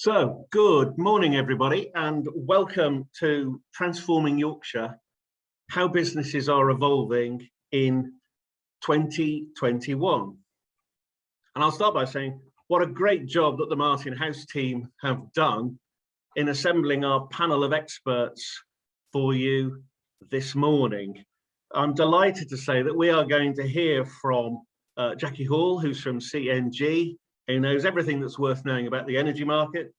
So, good morning, everybody, and welcome to Transforming Yorkshire, how businesses are evolving in 2021. And I'll start by saying what a great job that the Martin House team have done in assembling our panel of experts for you this morning. I'm delighted to say that we are going to hear from Jacqui Hall, who's from CNG, who knows everything that's worth knowing about the energy market.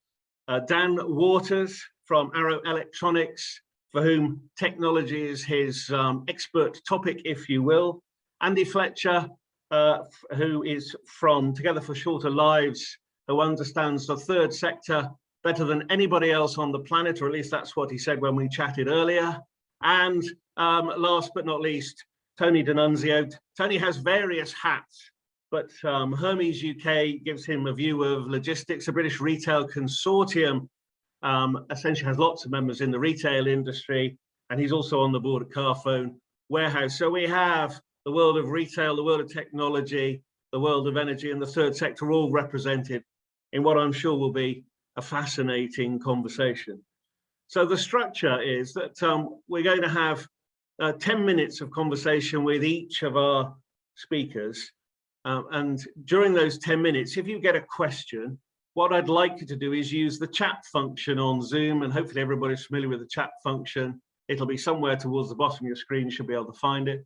Dan Waters from Arrow Electronics, for whom technology is his expert topic, if you will. Andy Fletcher, who is from Together for Shorter Lives, who understands the third sector better than anybody else on the planet, or at least that's what he said when we chatted earlier. And last but not least, Tony DeNunzio. Tony has various hats, but Hermes UK gives him a view of logistics. A British retail consortium essentially has lots of members in the retail industry, and he's also on the board at Carphone warehouse. So we have the world of retail, the world of technology, the world of energy, and the third sector all represented in what I'm sure will be a fascinating conversation. So the structure is that we're going to have 10 minutes of conversation with each of our speakers. And during those 10 minutes, if you get a question, what I'd like you to do is use the chat function on Zoom, and hopefully everybody's familiar with the chat function. It'll be somewhere towards the bottom of your screen, you should be able to find it.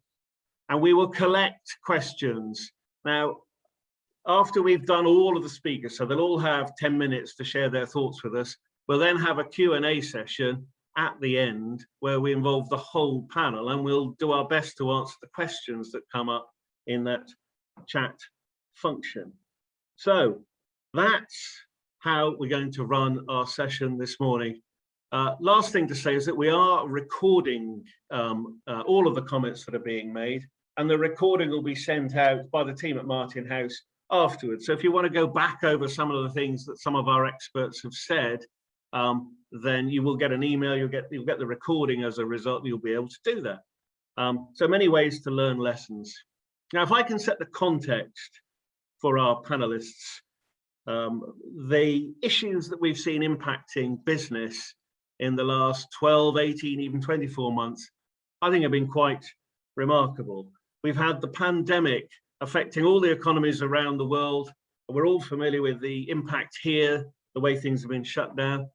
And we will collect questions. Now, after we've done all of the speakers, so they'll all have 10 minutes to share their thoughts with us, we'll then have a Q&A session at the end where we involve the whole panel, and we'll do our best to answer the questions that come up in that chat function. So that's how we're going to run our session this morning. Last thing to say is that we are recording all of the comments that are being made, and the recording will be sent out by the team at Martin House afterwards. So if you want to go back over some of the things that some of our experts have said, then you will get an email, you'll get the recording as a result, you'll be able to do that. So many ways to learn lessons. Now, if I can set the context for our panelists, the issues that we've seen impacting business in the last 12, 18, even 24 months, I think have been quite remarkable. We've had the pandemic affecting all the economies around the world. We're all familiar with the impact here, the way things have been shut down.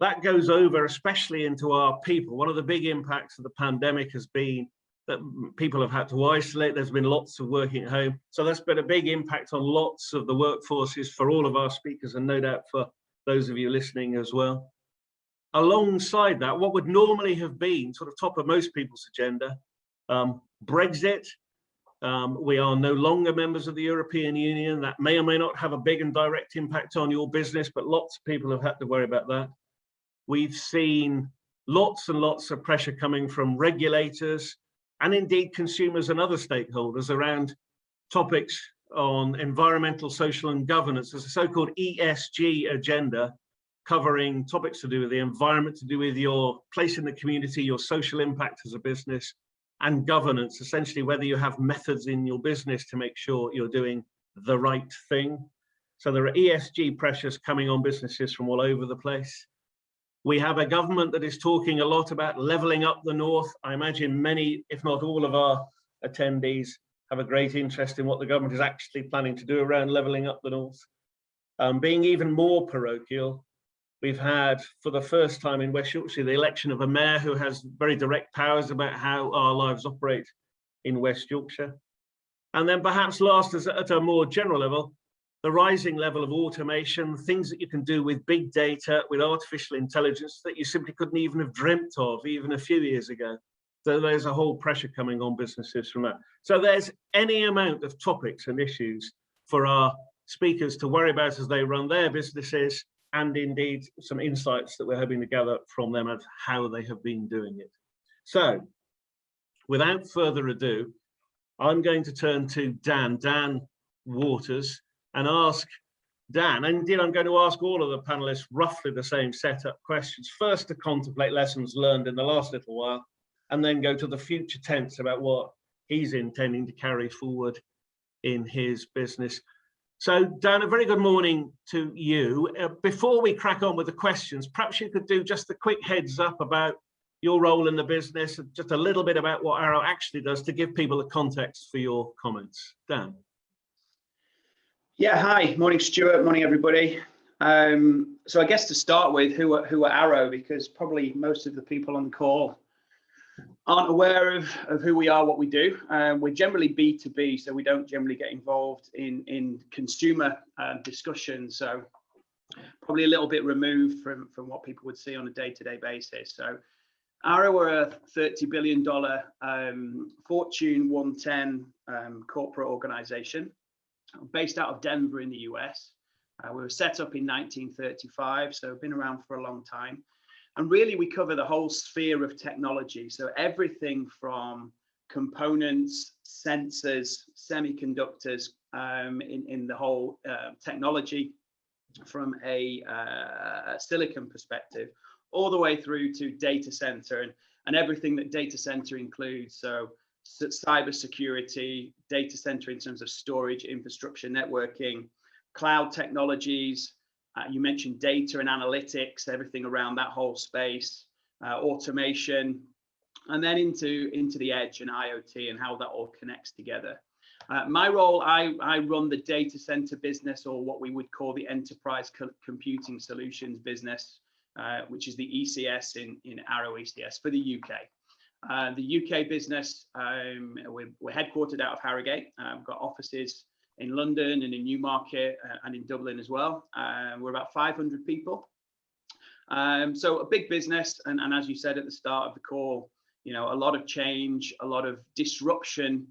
That goes over especially into our people. One of the big impacts of the pandemic has been that people have had to isolate. There's been lots of working at home. So that's been a big impact on lots of the workforces for all of our speakers, and no doubt for those of you listening as well. Alongside that, what would normally have been sort of top of most people's agenda, Brexit. We are no longer members of the European Union. That may or may not have a big and direct impact on your business, but lots of people have had to worry about that. We've seen lots and lots of pressure coming from regulators, and indeed consumers and other stakeholders around topics on environmental, social and governance. There's a so-called ESG agenda covering topics to do with the environment, to do with your place in the community, your social impact as a business, and governance, essentially whether you have methods in your business to make sure you're doing the right thing. So there are ESG pressures coming on businesses from all over the place. We have a government that is talking a lot about levelling up the north. I imagine many, if not all of our attendees have a great interest in what the government is actually planning to do around levelling up the north. Being even more parochial, we've had, for the first time in West Yorkshire, the election of a mayor who has very direct powers about how our lives operate in West Yorkshire. And then perhaps last, at a more general level, the rising level of automation, things that you can do with big data, with artificial intelligence that you simply couldn't even have dreamt of even a few years ago. So there's a whole pressure coming on businesses from that. So there's any amount of topics and issues for our speakers to worry about as they run their businesses, and indeed some insights that we're hoping to gather from them of how they have been doing it. So without further ado, I'm going to turn to Dan Waters, and ask Dan, and indeed I'm going to ask all of the panelists roughly the same setup questions. First, to contemplate lessons learned in the last little while, and then go to the future tense about what he's intending to carry forward in his business. So Dan, a very good morning to you. Before we crack on with the questions, perhaps you could do just a quick heads up about your role in the business, just a little bit about what Arrow actually does to give people a context for your comments. Dan. Yeah, hi, morning Stuart, morning everybody. So I guess to start with, who are Arrow, because probably most of the people on the call aren't aware of who we are, what we do. We're generally B2B, so we don't generally get involved in consumer discussions. So probably a little bit removed from what people would see on a day-to-day basis. So Arrow are a $30 billion Fortune 110 corporate organization based out of Denver in the US. We were set up in 1935, so been around for a long time. And really, we cover the whole sphere of technology. So everything from components, sensors, semiconductors, in the whole technology from a silicon perspective, all the way through to data center and everything that data center includes. So cyber security, data center in terms of storage, infrastructure, networking, cloud technologies. You mentioned data and analytics, everything around that whole space, automation, and then into the edge and IoT and how that all connects together. My role, I run the data center business, or what we would call the enterprise computing solutions business, which is the ECS in Arrow ECS for the UK. The UK business, we're headquartered out of Harrogate. We've got offices in London and in Newmarket and in Dublin as well. We're about 500 people. So a big business. And as you said at the start of the call, you know, a lot of change, a lot of disruption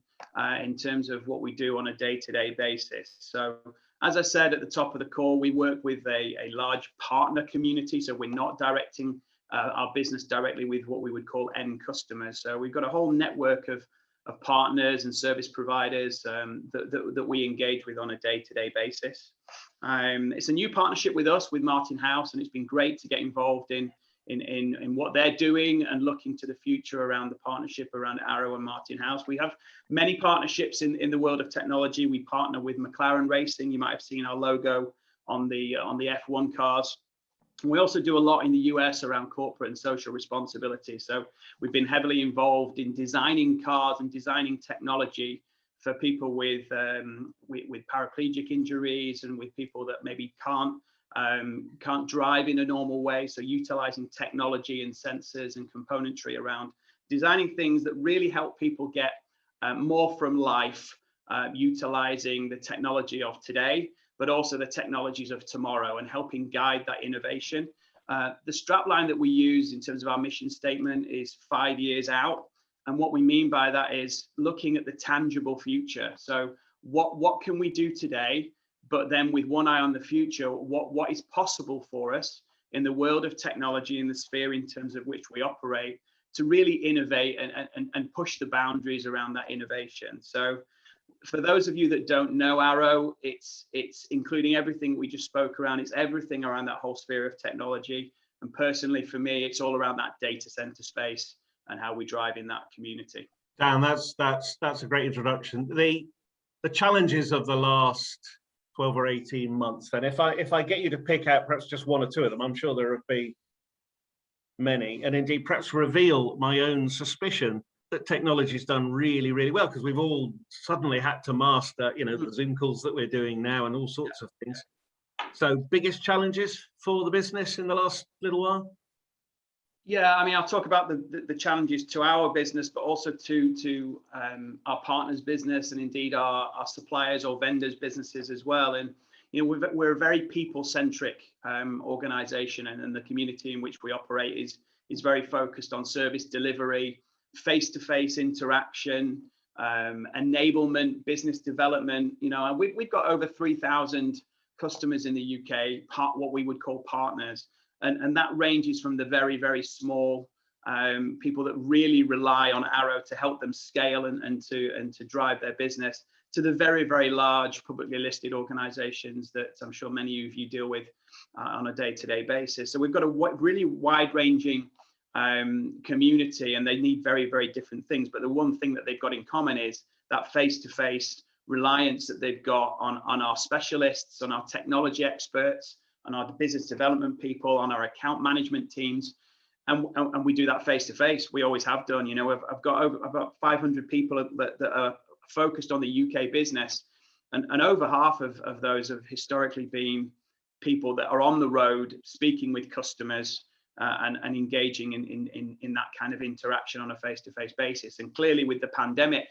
in terms of what we do on a day-to-day basis. So as I said at the top of the call, we work with a large partner community. So we're not directing our business directly with what we would call end customers. So we've got a whole network of partners and service providers that we engage with on a day-to-day basis. It's a new partnership with us, with Martin House, and it's been great to get involved in what they're doing and looking to the future around the partnership around Arrow and Martin House. We have many partnerships in the world of technology. We partner with McLaren Racing. You might have seen our logo on the F1 cars. We also do a lot in the US around corporate and social responsibility. So we've been heavily involved in designing cars and designing technology for people with paraplegic injuries and with people that maybe can't drive in a normal way. So utilizing technology and sensors and componentry around designing things that really help people get more from life, utilizing the technology of today, but also the technologies of tomorrow, and helping guide that innovation. The strapline that we use in terms of our mission statement is 5 years out. And what we mean by that is looking at the tangible future. So what can we do today, but then with one eye on the future, what is possible for us in the world of technology, in the sphere in terms of which we operate, to really innovate and push the boundaries around that innovation. So for those of you that don't know Arrow, it's including everything we just spoke around. It's everything around that whole sphere of technology. And personally, for me, it's all around that data center space and how we drive in that community. Dan, that's a great introduction. The challenges of the last 12 or 18 months, then if I get you to pick out perhaps just one or two of them, I'm sure there have been many, and indeed perhaps reveal my own suspicion that technology's done really, really well, because we've all suddenly had to master, you know, the Zoom calls that we're doing now and all sorts of things. So biggest challenges for the business in the last little while? Yeah, I mean, I'll talk about the challenges to our business, but also to our partners' business, and indeed our suppliers or vendors' businesses as well. And you know, we're a very people-centric organization, and the community in which we operate is very focused on service delivery, face-to-face interaction, enablement, business development. You know, we've got over 3,000 customers in the UK, what we would call partners. And that ranges from the very, very small people that really rely on Arrow to help them scale and to drive their business, to the very, very large publicly listed organizations that I'm sure many of you deal with on a day-to-day basis. So we've got a really wide-ranging community, and they need very, very different things. But the one thing that they've got in common is that face-to-face reliance that they've got on our specialists, on our technology experts, on our business development people, on our account management teams. And we do that face to face. We always have done. You know, I've got over about 500 people that are focused on the UK business, and over half of those have historically been people that are on the road speaking with customers and engaging in that kind of interaction on a face to face basis. And clearly, with the pandemic,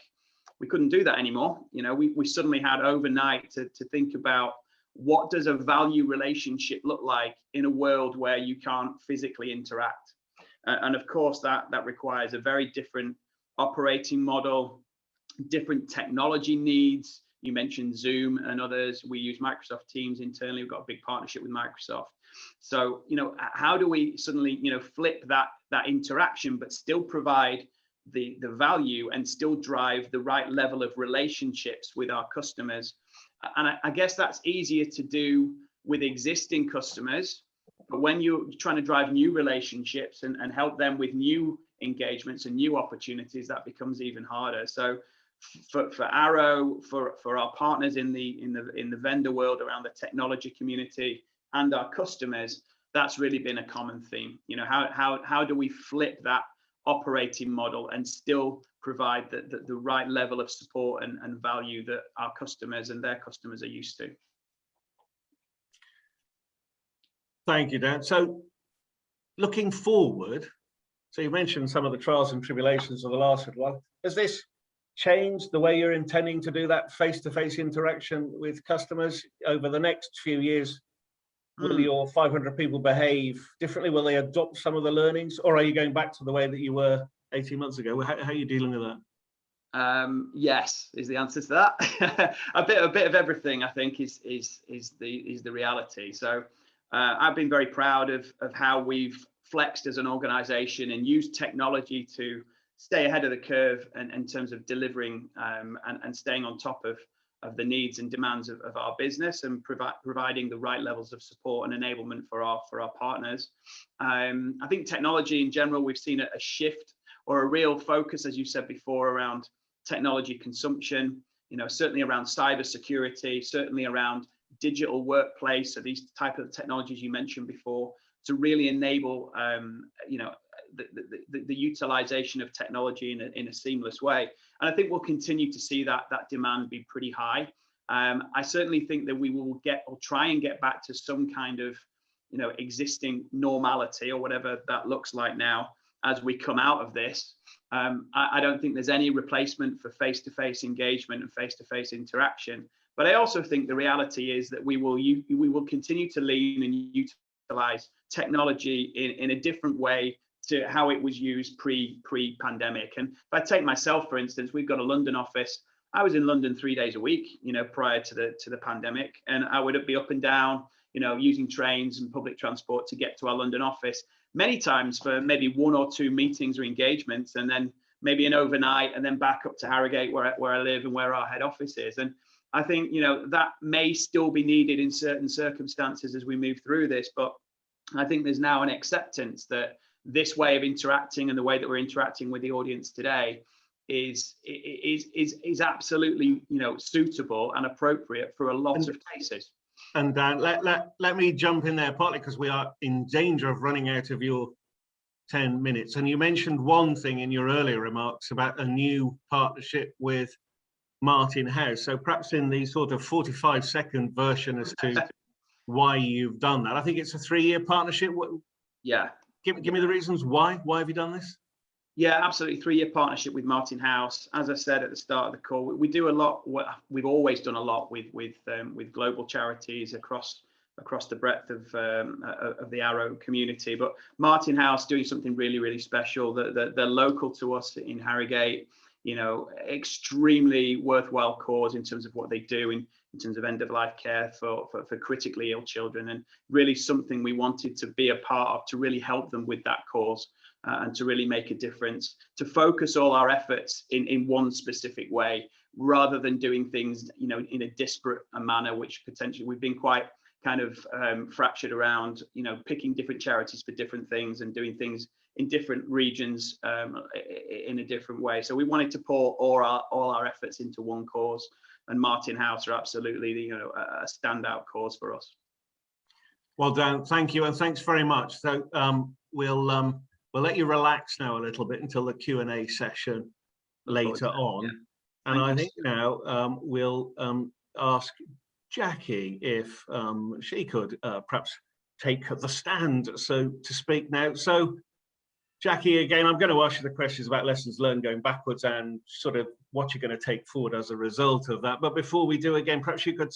we couldn't do that anymore. You know, we suddenly had overnight to think about what does a value relationship look like in a world where you can't physically interact. And of course, that requires a very different operating model, different technology needs. You mentioned Zoom and others. We use Microsoft Teams internally. We've got a big partnership with Microsoft. So, you know, how do we suddenly, you know, flip that interaction, but still provide the value and still drive the right level of relationships with our customers? And I guess that's easier to do with existing customers. But when you're trying to drive new relationships and help them with new engagements and new opportunities, that becomes even harder. So for Arrow, for our partners in the vendor world around the technology community and our customers, that's really been a common theme. You know, how do we flip that operating model and still provide the right level of support and value that our customers and their customers are used to? Thank you, Dan. So looking forward, so you mentioned some of the trials and tribulations of the last little while. Has this changed the way you're intending to do that face-to-face interaction with customers over the next few years? Will your 500 people behave differently? Will they adopt some of the learnings, or are you going back to the way that you were 18 months ago? How are you dealing with that? Yes, is the answer to that. a bit of everything, I think, is the reality. So I've been very proud of how we've flexed as an organization and used technology to stay ahead of the curve and in terms of delivering and staying on top of the needs and demands of our business and providing the right levels of support and enablement for our partners. I think technology in general, we've seen a shift or a real focus, as you said before, around technology consumption, you know, certainly around cybersecurity, certainly around digital workplace. So these type of technologies you mentioned before to really enable, you know, the utilization of technology in a seamless way. And I think we'll continue to see that demand be pretty high. I certainly think that we will try and get back to some kind of, you know, existing normality or whatever that looks like now as we come out of this. I don't think there's any replacement for face-to-face engagement and face-to-face interaction. But I also think the reality is that we will continue to lean and utilize technology in a different way to how it was used pre-pandemic. And if I take myself, for instance, we've got a London office. I was in London 3 days a week, you know, prior to the pandemic, and I would be up and down, you know, using trains and public transport to get to our London office many times for maybe 1 or 2 meetings or engagements, and then maybe an overnight, and then back up to Harrogate where I live and where our head office is. And I think, you know, that may still be needed in certain circumstances as we move through this, but I think there's now an acceptance that this way of interacting and the way that we're interacting with the audience today is absolutely, you know, suitable and appropriate for a lot of cases. And let me jump in there, partly because we are in danger of running out of your 10 minutes. And you mentioned one thing in your earlier remarks about a new partnership with Martin House. So perhaps in the sort of 45-second version as to why you've done that. I think it's a 3-year partnership. Yeah. Give me the reasons why. Why have you done this? Yeah, absolutely. 3-year partnership with Martin House. As I said at the start of the call, we do a lot. We've always done a lot with global charities across the breadth of the Arrow community. But Martin House doing something really, really special. They're local to us in Harrogate. You know, extremely worthwhile cause in terms of what they do in terms of end-of-life care for critically ill children, and really something we wanted to be a part of to really help them with that cause and to really make a difference, to focus all our efforts in one specific way rather than doing things, you know, in a disparate manner, which potentially we've been quite kind of fractured around, picking different charities for different things and doing things in different regions in a different way. So we wanted to pour all our efforts into one cause, and Martin House are absolutely, a standout cause for us. Well done, thank you, and thanks very much. So we'll let you relax now a little bit until the Q&A session later on. Yeah. And I think now we'll ask Jacqui if she could perhaps take the stand, so to speak now. So Jacqui, again, I'm going to ask you the questions about lessons learned going backwards and sort of what you're going to take forward as a result of that. But before we do, again, perhaps you could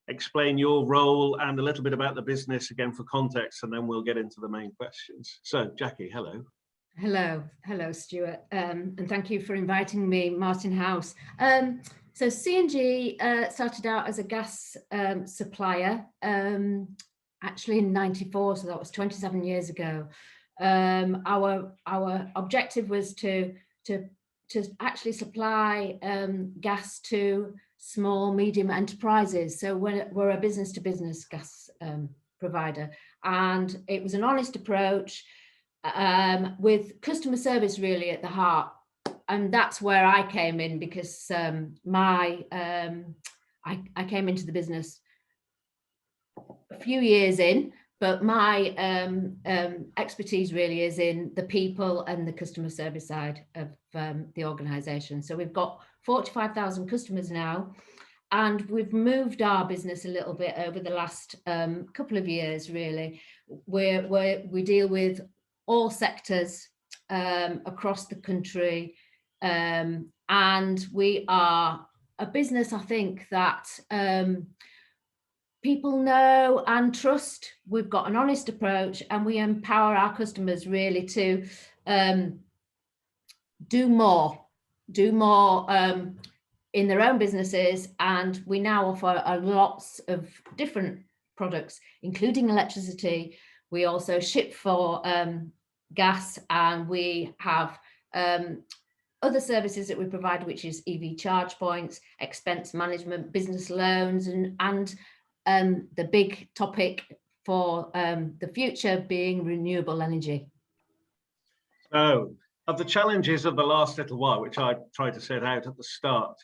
explain your role and a little bit about the business again for context, and then we'll get into the main questions. So Jacqui, hello. Hello, Stuart, and thank you for inviting me, Martin House. So C&G started out as a gas supplier, actually in '94, so that was 27 years ago. Our objective was to actually supply gas to small, medium enterprises. So we're a business-to-business gas provider, and it was an honest approach with customer service really at the heart. And that's where I came in, because I came into the business a few years in, but my expertise really is in the people and the customer service side of the organisation. So we've got 45,000 customers now, and we've moved our business a little bit over the last couple of years, really, where we deal with all sectors across the country. And we are a business, I think, that people know and trust. We've got an honest approach, and we empower our customers really to do more in their own businesses. And we now offer lots of different products, including electricity. We also ship for gas, and we have other services that we provide, which is EV charge points, expense management, business loans, and the big topic for the future being renewable energy. So, of the challenges of the last little while, which I tried to set out at the start,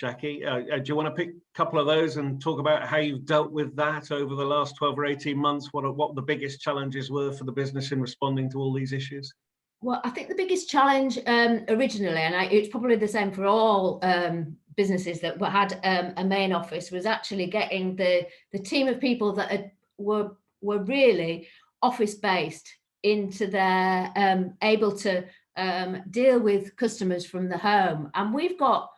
Jacqui, do you want to pick a couple of those and talk about how you've dealt with that over the last 12 or 18 months? What the biggest challenges were for the business in responding to all these issues? Well, I think the biggest challenge originally, and it's probably the same for all businesses that had a main office, was actually getting the team of people that were really office-based into their able to deal with customers from the home. And we've got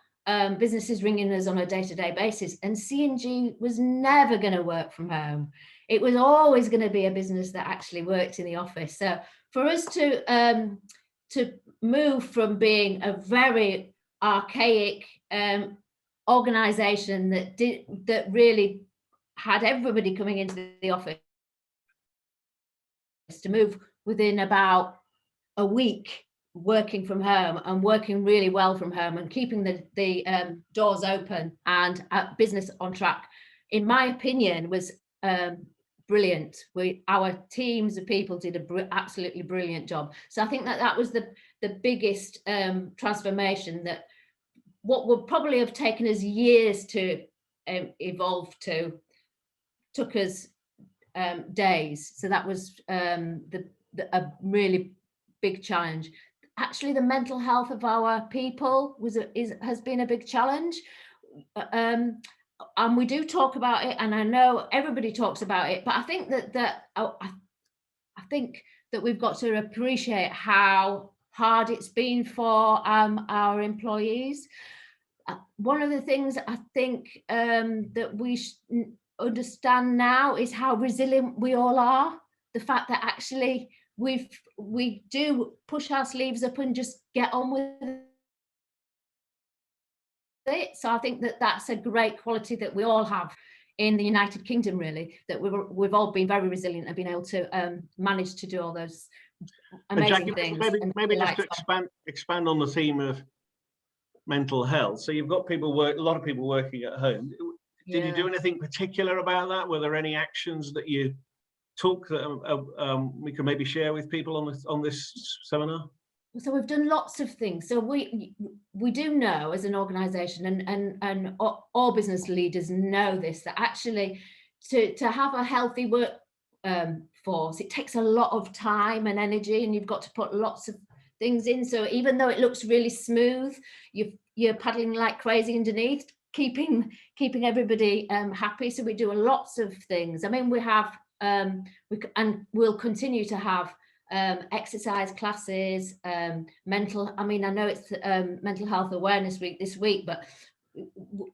businesses ringing us on a day-to-day basis, and C&G was never going to work from home. It was always going to be a business that actually worked in the office. So for us to move from being a very archaic organisation that really had everybody coming into the office, to move within about a week working from home and working really well from home and keeping the doors open and business on track, in my opinion, was brilliant. Our teams of people did an absolutely brilliant job. So I think that was the biggest transformation, that what would probably have taken us years to evolve to took us days. So that was a really big challenge. Actually, the mental health of our people has been a big challenge. And we do talk about it, and I know everybody talks about it, but I think I think that we've got to appreciate how hard it's been for our employees. One of the things I think that we understand now is how resilient we all are. The fact that actually we do push our sleeves up and just get on with it. So I think that that's a great quality that we all have in the United Kingdom, really, that we've all been very resilient and been able to manage to do all those amazing things. Maybe just to expand on the theme of mental health. So you've got a lot of people working at home. Did you do anything particular about that? Were there any actions that you took that we can maybe share with people on this seminar? So we've done lots of things. So we do know as an organisation, and all business leaders know this, that actually to have a healthy work force, it takes a lot of time and energy, and you've got to put lots of things in. So even though it looks really smooth, you're paddling like crazy underneath, keeping everybody happy. So we do lots of things. I mean, we have and we'll continue to have exercise classes, I know it's Mental Health Awareness Week this week, but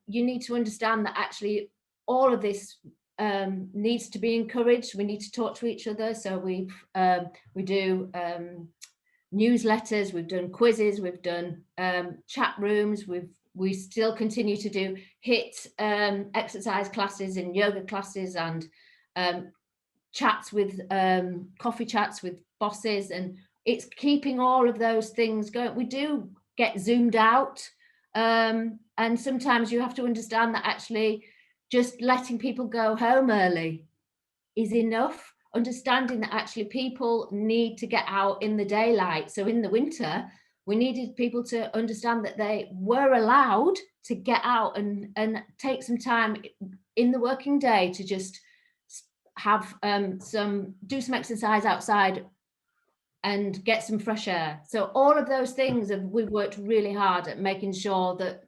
you need to understand that actually all of this needs to be encouraged. We need to talk to each other. So we do newsletters, we've done quizzes, we've done chat rooms, we still continue to do HIIT exercise classes and yoga classes, and chats with coffee chats with bosses, and it's keeping all of those things going. We do get zoomed out, and sometimes you have to understand that actually just letting people go home early is enough. Understanding that actually people need to get out in the daylight. So in the winter, we needed people to understand that they were allowed to get out and take some time in the working day to just have do some exercise outside and get some fresh air. So all of those things, we've worked really hard at making sure that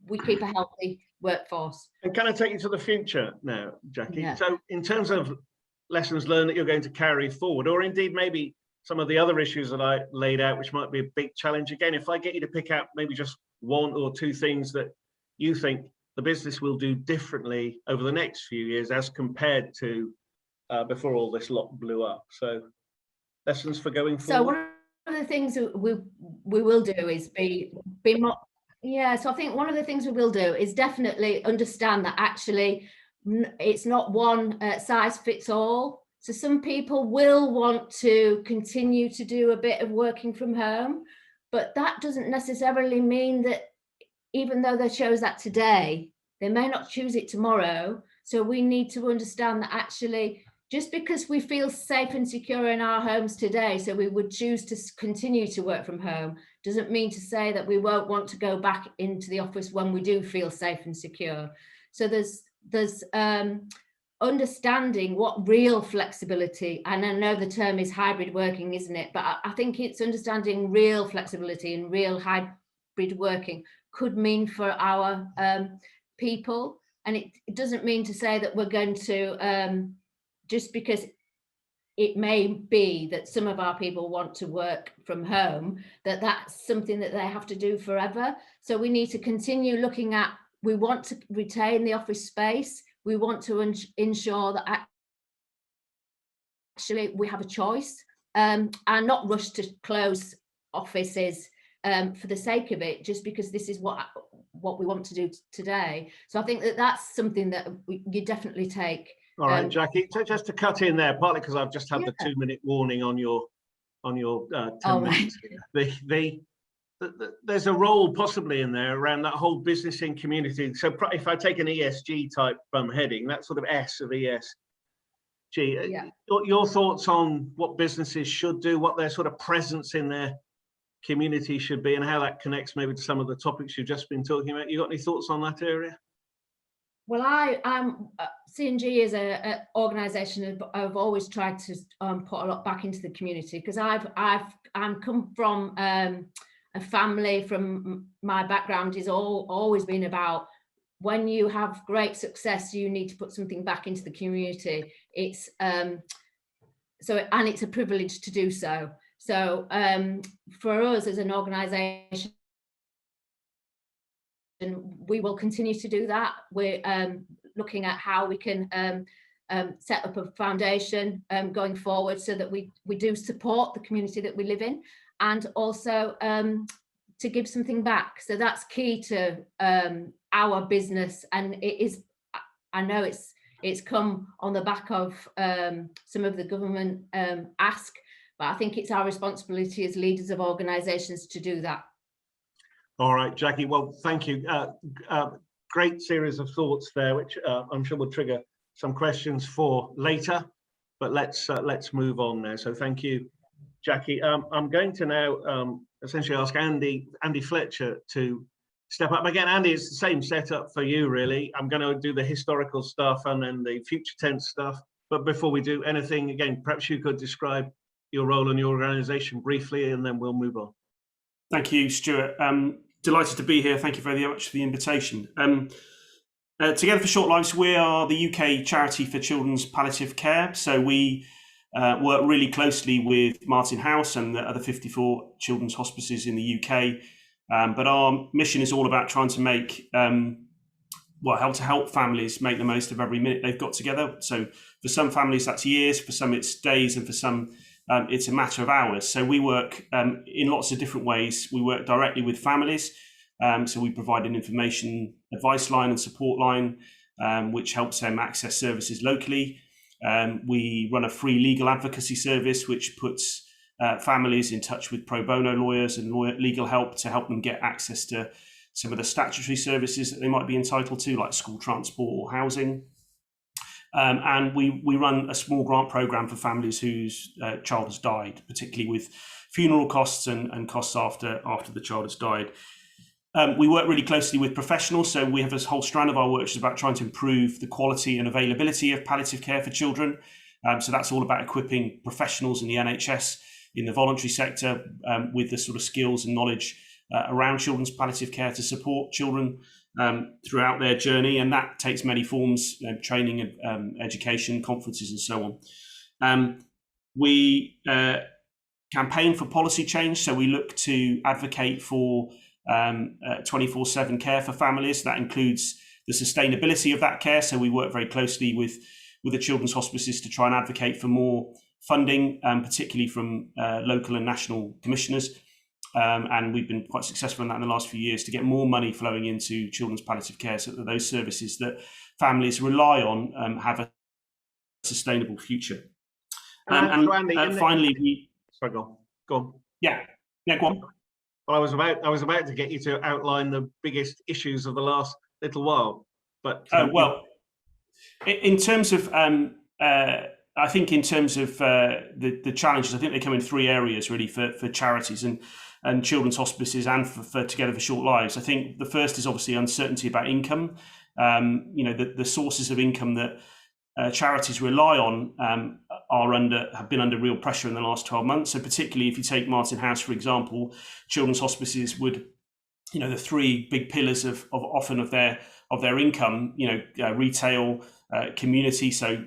we keep a healthy workforce. And can I take you to the future now, Jacqui? Yeah. So in terms of lessons learned that you're going to carry forward, or indeed maybe some of the other issues that I laid out, which might be a big challenge, again, if I get you to pick out maybe just one or two things that you think the business will do differently over the next few years as compared to before all this lot blew up. So lessons for going forward. So one of the things that we will do is be more, yeah, so I think one of the things we will do is definitely understand that actually it's not one size fits all. So some people will want to continue to do a bit of working from home, but that doesn't necessarily mean that even though they chose that today, they may not choose it tomorrow. So we need to understand that actually, just because we feel safe and secure in our homes today, so we would choose to continue to work from home, doesn't mean to say that we won't want to go back into the office when we do feel safe and secure. So there's understanding what real flexibility, and I know the term is hybrid working, isn't it? But I think it's understanding real flexibility and real hybrid working could mean for our people. And it doesn't mean to say that we're going to, just because it may be that some of our people want to work from home, that's something that they have to do forever. So we need to continue looking at, we want to retain the office space. We want to ensure that actually we have a choice, and not rush to close offices for the sake of it, just because this is what we want to do today. So I think that that's something that you definitely take. All right, Jacqui, so just to cut in there, partly because I've just had the 2-minute warning on your 10 minutes. There's a role possibly in there around that whole business in community. So if I take an ESG type heading, that sort of S of ESG, your thoughts on what businesses should do, what their sort of presence in their community should be, and how that connects maybe to some of the topics you've just been talking about. You got any thoughts on that area? Well, C&G is an organisation I've always tried to put a lot back into the community, because I'm come from a family, from my background is always been about, when you have great success, you need to put something back into the community. It's and it's a privilege to do so. So for us as an organisation, we will continue to do that. We're looking at how we can set up a foundation going forward, so that we do support the community that we live in, and also to give something back. So that's key to our business, and it is, I know it's come on the back of some of the government ask, but I think it's our responsibility as leaders of organisations to do that. All right, Jacqui, well, thank you. great series of thoughts there, which I'm sure will trigger some questions for later. But let's move on now. So thank you, Jacqui. I'm going to now essentially ask Andy Fletcher to step up. Again, Andy, it's the same setup for you, really. I'm going to do the historical stuff and then the future tense stuff. But before we do anything, again, perhaps you could describe your role in your organisation briefly, and then we'll move on. Thank you, Stuart. Delighted to be here. Thank you very much for the invitation. Together for Short Lives, we are the UK charity for children's palliative care. So we work really closely with Martin House and the other 54 children's hospices in the UK. But our mission is all about trying to make, help families make the most of every minute they've got together. So for some families, that's years, for some it's days, and for some it's a matter of hours. So we work in lots of different ways. We work directly with families. So we provide an information advice line and support line, which helps them access services locally. We run a free legal advocacy service, which puts families in touch with pro bono lawyers and legal help to help them get access to some of the statutory services that they might be entitled to, like school transport or housing. And we run a small grant program for families whose child has died, particularly with funeral costs and costs after the child has died. We work really closely with professionals, so we have this whole strand of our work which is about trying to improve the quality and availability of palliative care for children. So that's all about equipping professionals in the NHS, in the voluntary sector, with the sort of skills and knowledge around children's palliative care to support children throughout their journey, and that takes many forms: training, education, conferences, and so on. We campaign for policy change, so we look to advocate for 24/7 care for families. That includes the sustainability of that care. So we work very closely with the children's hospices to try and advocate for more funding, particularly from local and national commissioners. And we've been quite successful in that in the last few years to get more money flowing into children's palliative care, so that those services that families rely on have a sustainable future. Finally, sorry, go on. Yeah, go on. Well, I was about to get you to outline the biggest issues of the last little while, but in terms of I think in terms of the challenges, I think they come in three areas really for charities and children's hospices and for Together for Short Lives. I think the first is obviously uncertainty about income. The sources of income that charities rely on have been under real pressure in the last 12 months. So particularly if you take Martin House, for example, children's hospices would, the three big pillars of their income, retail, community, so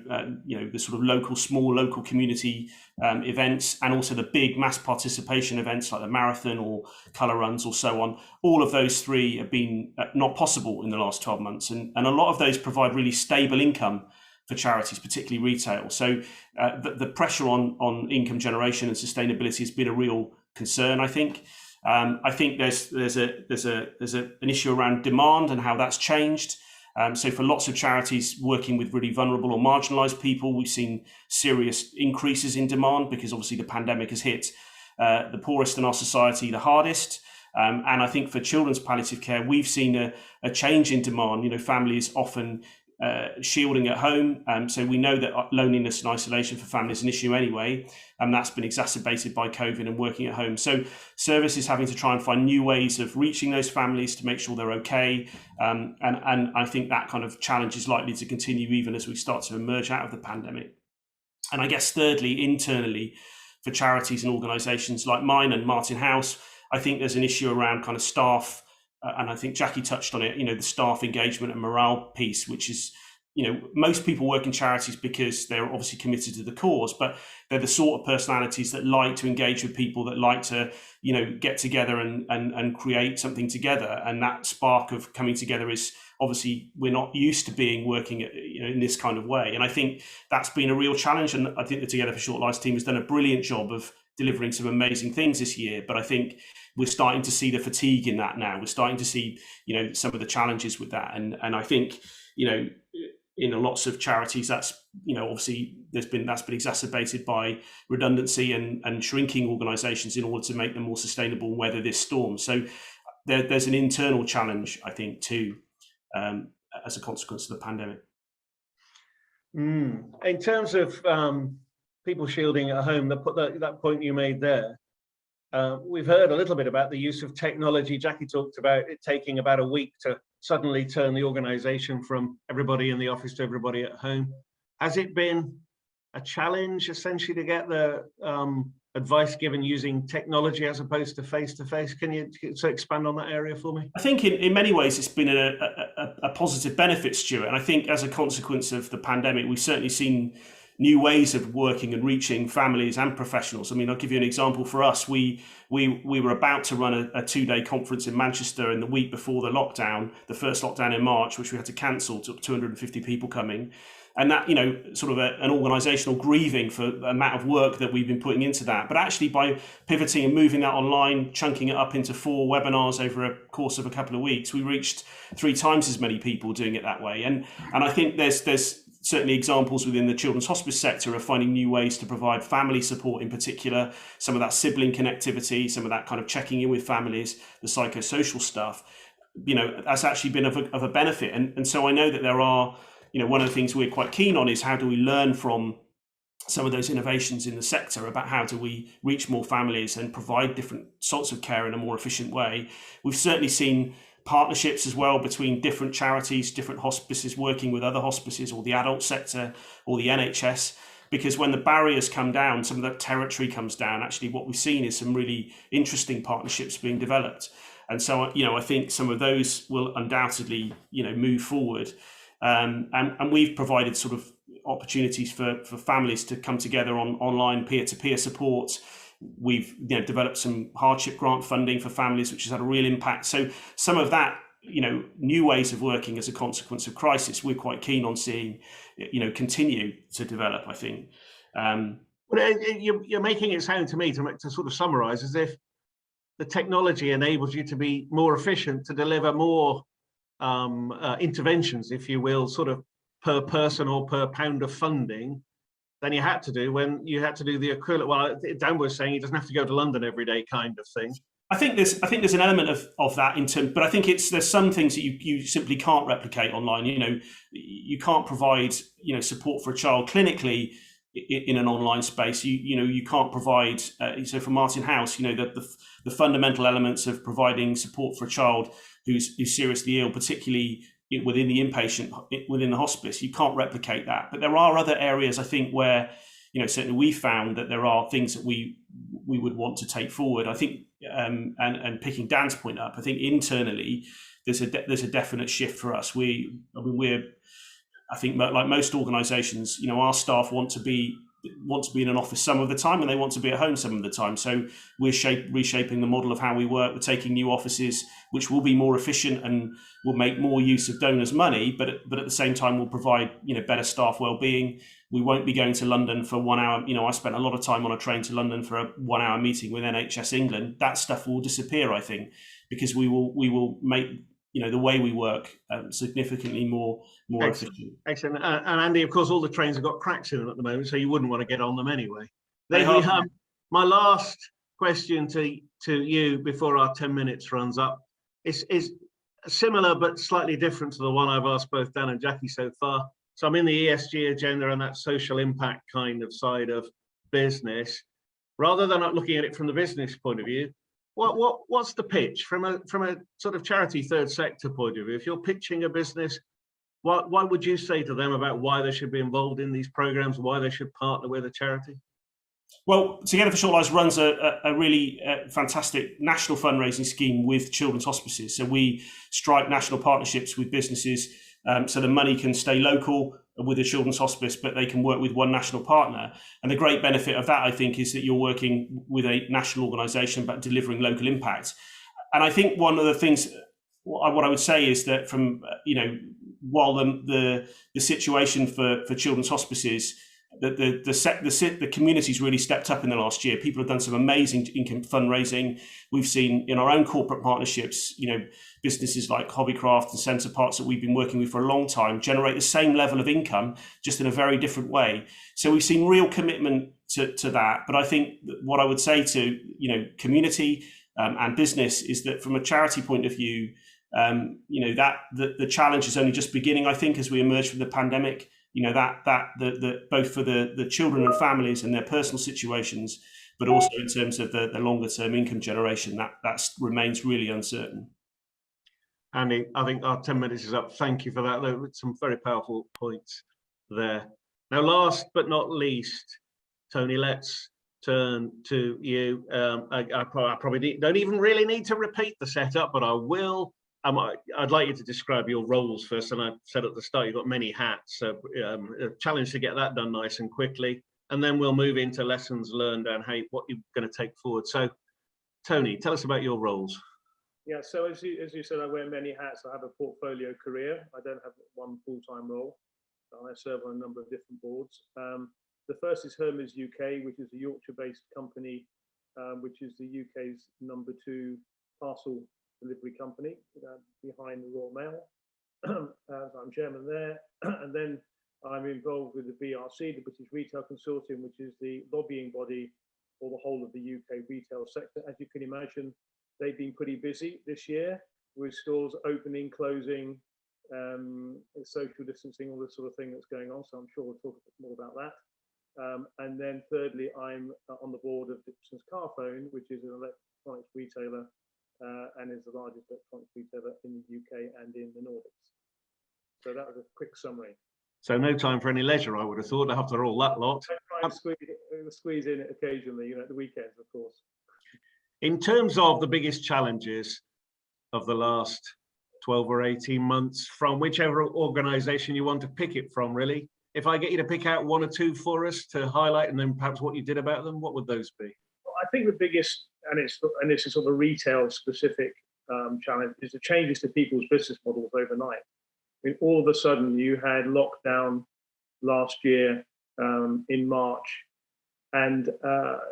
the sort of small local community events, and also the big mass participation events like the marathon or colour runs or so on. All of those three have been not possible in the last 12 months, and a lot of those provide really stable income for charities, particularly retail. So the pressure on income generation and sustainability has been a real concern, I think. I think there's an issue around demand and how that's changed. So for lots of charities working with really vulnerable or marginalised people, we've seen serious increases in demand because obviously the pandemic has hit the poorest in our society the hardest. And I think for children's palliative care, we've seen a change in demand. Families often shielding at home. So we know that loneliness and isolation for families is an issue anyway, and that's been exacerbated by COVID and working at home. So services having to try and find new ways of reaching those families to make sure they're okay. And I think that kind of challenge is likely to continue even as we start to emerge out of the pandemic. And I guess thirdly, internally, for charities and organisations like mine and Martin House, I think there's an issue around kind of staff. And I think Jacqui touched on it, the staff engagement and morale piece, which is, most people work in charities because they're obviously committed to the cause, but they're the sort of personalities that like to engage with people, that like to, get together and create something together. And that spark of coming together is obviously, we're not used to working in this kind of way. And I think that's been a real challenge. And I think the Together for Short Lives team has done a brilliant job of delivering some amazing things this year. But I think we're starting to see the fatigue in that now. We're starting to see, some of the challenges with that. And I think, in lots of charities, that's, obviously that's been exacerbated by redundancy and shrinking organisations in order to make them more sustainable and weather this storm. So there's an internal challenge, I think, too. as a consequence of the pandemic. In terms of people shielding at home, that point you made there, we've heard a little bit about the use of technology. Jacqui talked about it taking about a week to suddenly turn the organisation from everybody in the office to everybody at home. Has it been a challenge essentially to get the advice given using technology as opposed to face-to-face? Can you expand on that area for me? I think in many ways it's been a positive benefit, Stuart. And I think as a consequence of the pandemic, we've certainly seen new ways of working and reaching families and professionals. I mean, I'll give you an example. For us, we were about to run a 2-day conference in Manchester in the week before the lockdown, the first lockdown in March, which we had to cancel, to 250 people coming. And that, you know, sort of an organisational grieving for the amount of work that we've been putting into that. But actually by pivoting and moving that online, chunking it up into 4 webinars over a course of a couple of weeks, we reached 3 times as many people doing it that way. And I think there's certainly examples within the children's hospice sector of finding new ways to provide family support, in particular, some of that sibling connectivity, some of that kind of checking in with families, the psychosocial stuff, you know, that's actually been of a benefit. And so I know that there are, you know, one of the things we're quite keen on is how do we learn from some of those innovations in the sector about how do we reach more families and provide different sorts of care in a more efficient way. We've certainly seen partnerships as well between different charities, different hospices working with other hospices or the adult sector or the NHS, because when the barriers come down, some of that territory comes down, actually what we've seen is some really interesting partnerships being developed. And so, you know, I think some of those will undoubtedly, you know, move forward. And we've provided sort of opportunities for families to come together on online peer-to-peer support. We've, you know, developed some hardship grant funding for families, which has had a real impact. So some of that, you know, new ways of working as a consequence of crisis, we're quite keen on seeing, you know, continue to develop, I think. Well, you're making it sound to me, to sort of summarise, as if the technology enables you to be more efficient, to deliver more interventions, if you will, sort of per person or per pound of funding than you had to do when you had to do the equivalent. Well, Dan was saying he doesn't have to go to London every day, kind of thing. I think there's an element of that in terms, but I think there's some things that you simply can't replicate online. You know, you can't provide, you know, support for a child clinically in an online space. You can't provide. So for Martin House, you know, the fundamental elements of providing support for a child who's seriously ill, particularly within the inpatient, within the hospice, you can't replicate that. But there are other areas, I think, where, you know, certainly we found that there are things that we would want to take forward. I think, and picking Dan's point up, I think internally there's a definite shift for us. I think like most organisations, you know, our staff want to be in an office some of the time and they want to be at home some of the time. So we're reshaping the model of how we work. We're taking new offices, which will be more efficient and will make more use of donors' money, but at the same time will provide, you know, better staff well-being. We won't be going to London for 1 hour. You know, I spent a lot of time on a train to London for a 1 hour meeting with NHS England. That stuff will disappear, I think, because we will make, you know, the way we work significantly more efficient. Excellent. And Andy, of course, all the trains have got cracks in them at the moment, so you wouldn't want to get on them anyway. My last question to you before our 10 minutes runs up is similar but slightly different to the one I've asked both Dan and Jacqui so far. So I'm in the ESG agenda and that social impact kind of side of business. Rather than not looking at it from the business point of view, what's the pitch from a sort of charity third sector point of view? If you're pitching a business, what would you say to them about why they should be involved in these programs, why they should partner with a charity? Well, Together for Short Lives runs a really fantastic national fundraising scheme with children's hospices. So we strike national partnerships with businesses so the money can stay local with a children's hospice, but they can work with one national partner. And the great benefit of that, I think, is that you're working with a national organisation but delivering local impact. And I think one of the things, what I would say is that from, you know, while the situation for children's hospices, the community's really stepped up in the last year. People have done some amazing income fundraising. We've seen in our own corporate partnerships, you know, businesses like Hobbycraft and Centre Parts that we've been working with for a long time generate the same level of income, just in a very different way. So we've seen real commitment to that. But I think what I would say to, you know, community and business is that from a charity point of view, that the challenge is only just beginning. I think as we emerge from the pandemic, that both for the children and families and their personal situations, but also in terms of the longer term income generation, that remains really uncertain. Andy, I think our 10 minutes is up. Thank you for that. There were some very powerful points there. Now, last but not least, Tony, let's turn to you. I probably don't even really need to repeat the setup, but I will. I'd like you to describe your roles first. And I said at the start, you've got many hats. So a challenge to get that done nice and quickly. And then we'll move into lessons learned and what you're going to take forward. So, Tony, tell us about your roles. Yeah, so as you said, I wear many hats. I have a portfolio career. I don't have one full-time role. I serve on a number of different boards. The first is Hermes UK, which is a Yorkshire-based company, which is the UK's #2 parcel delivery company behind the Royal Mail. I'm chairman there. And then I'm involved with the BRC, the British Retail Consortium, which is the lobbying body for the whole of the UK retail sector. As you can imagine, they've been pretty busy this year with stores opening, closing, social distancing, all this sort of thing that's going on. So I'm sure we'll talk a bit more about that. And then thirdly, I'm on the board of Carphone, which is an electronics retailer and is the largest electronics retailer in the UK and in the Nordics. So that was a quick summary. So no time for any leisure, I would have thought, after all that lot. I try and squeeze in it occasionally, at the weekends, of course. In terms of the biggest challenges of the last 12 or 18 months, from whichever organisation you want to pick it from, really, if I get you to pick out one or two for us to highlight, and then perhaps what you did about them, what would those be? Well, I think the biggest, and this is sort of a retail-specific challenge, is the changes to people's business models overnight. I mean, all of a sudden, you had lockdown last year in March, and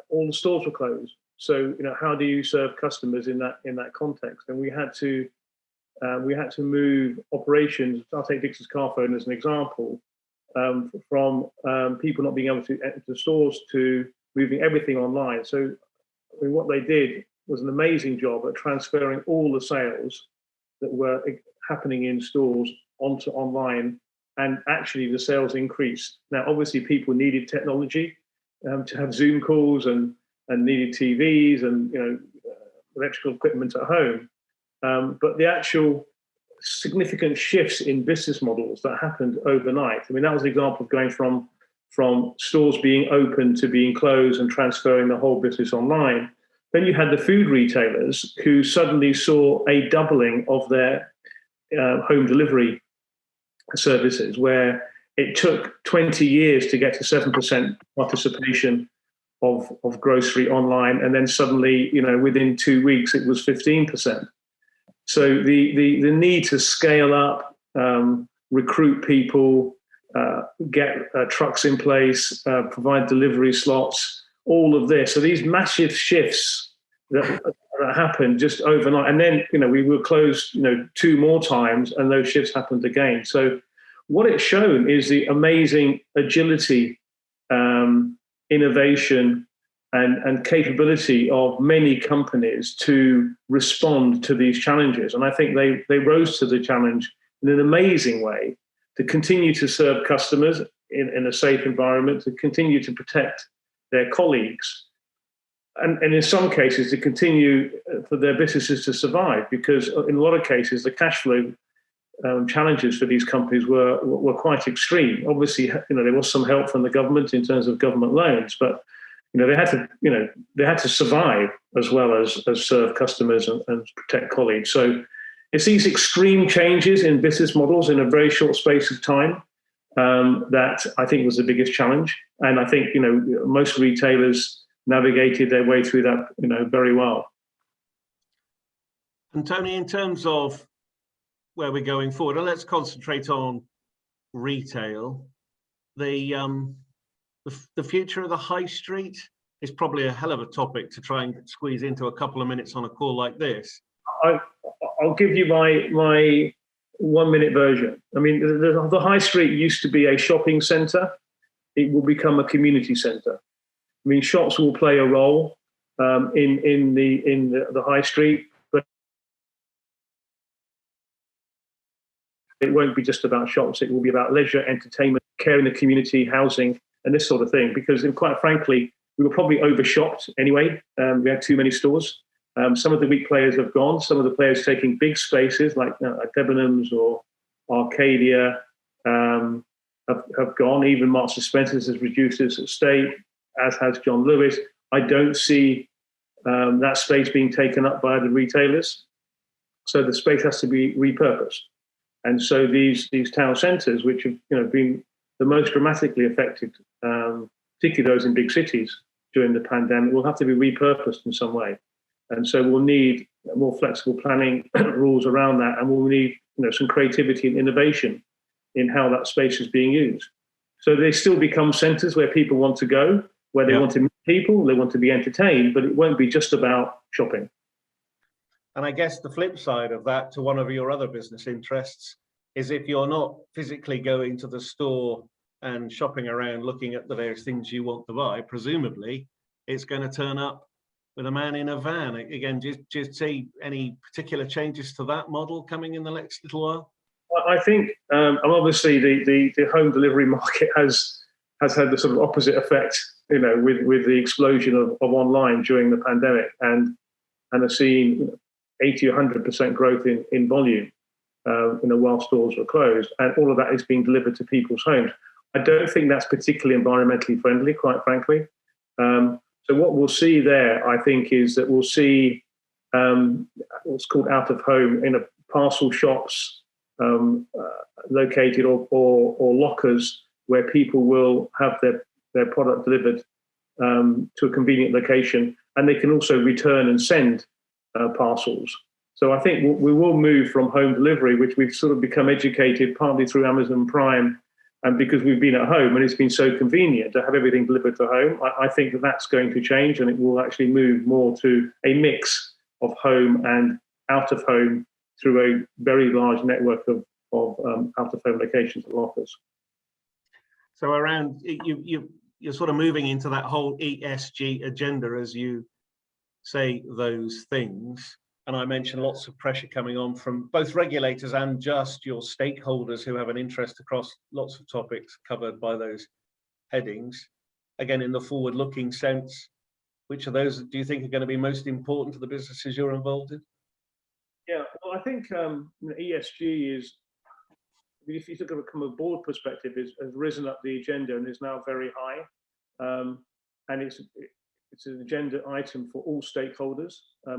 all the stores were closed. So, how do you serve customers in that context? And we had to move operations. I'll take Dixon's Carphone as an example, from people not being able to enter the stores to moving everything online. So, what they did was an amazing job at transferring all the sales that were happening in stores onto online, and actually the sales increased. Now, obviously, people needed technology to have Zoom calls and needed TVs and electrical equipment at home, but the actual significant shifts in business models that happened overnight. I mean, that was an example of going from stores being open to being closed and transferring the whole business online. Then you had the food retailers who suddenly saw a doubling of their home delivery services, where it took 20 years to get to 7% participation of grocery online, and then suddenly, within 2 weeks, it was 15%. So the need to scale up, recruit people, get trucks in place, provide delivery slots, all of this. So these massive shifts that happened just overnight, and then we were closed 2 more times, and those shifts happened again. So what it's shown is the amazing agility, innovation, and capability of many companies to respond to these challenges. And I think they rose to the challenge in an amazing way to continue to serve customers in a safe environment, to continue to protect their colleagues, and in some cases to continue for their businesses to survive, because in a lot of cases the cash flow challenges for these companies were quite extreme. Obviously, there was some help from the government in terms of government loans, but they had to survive as well as serve customers and protect colleagues. So it's these extreme changes in business models in a very short space of time that I think was the biggest challenge. And I think most retailers navigated their way through that very well. And Tony, in terms of where we're going forward, and let's concentrate on retail. The future of the high street is probably a hell of a topic to try and squeeze into a couple of minutes on a call like this. I'll give you my 1-minute version. I mean, the high street used to be a shopping centre. It will become a community centre. I mean, shops will play a role in the high street, it won't be just about shops. It will be about leisure, entertainment, care in the community, housing, and this sort of thing. Because quite frankly, we were probably overshopped anyway. We had too many stores. Some of the weak players have gone. Some of the players taking big spaces like Debenhams or Arcadia have gone. Even Marks and Spencer's has reduced its estate, as has John Lewis. I don't see that space being taken up by the retailers. So the space has to be repurposed. And so these town centres, which have been the most dramatically affected, particularly those in big cities during the pandemic, will have to be repurposed in some way. And so we'll need more flexible planning rules around that, and we'll need some creativity and innovation in how that space is being used. So they still become centres where people want to go, where they want to meet people, they want to be entertained, but it won't be just about shopping. And I guess the flip side of that, to one of your other business interests, is if you're not physically going to the store and shopping around looking at the various things you want to buy, presumably it's going to turn up with a man in a van. Again, do you see any particular changes to that model coming in the next little while? Well, I think obviously the home delivery market has had the sort of opposite effect, with the explosion of online during the pandemic, and have seen 80 or 100% growth in volume, while stores were closed, and all of that is being delivered to people's homes. I don't think that's particularly environmentally friendly, quite frankly. So what we'll see there, I think, is that we'll see what's called out of home in a parcel shops located or lockers where people will have their product delivered to a convenient location, and they can also return and send parcels. So I think we will move from home delivery, which we've sort of become educated partly through Amazon Prime, and because we've been at home and it's been so convenient to have everything delivered to home. I think that's going to change, and it will actually move more to a mix of home and out of home through a very large network of out of home locations and lockers. So around you're sort of moving into that whole ESG agenda as you say those things. And I mentioned lots of pressure coming on from both regulators and just your stakeholders who have an interest across lots of topics covered by those headings. Again, in the forward-looking sense, which of those do you think are going to be most important to the businesses you're involved in? Yeah, well, I think ESG is, if you look at it from a board perspective, has risen up the agenda and is now very high. And it's an agenda item for all stakeholders.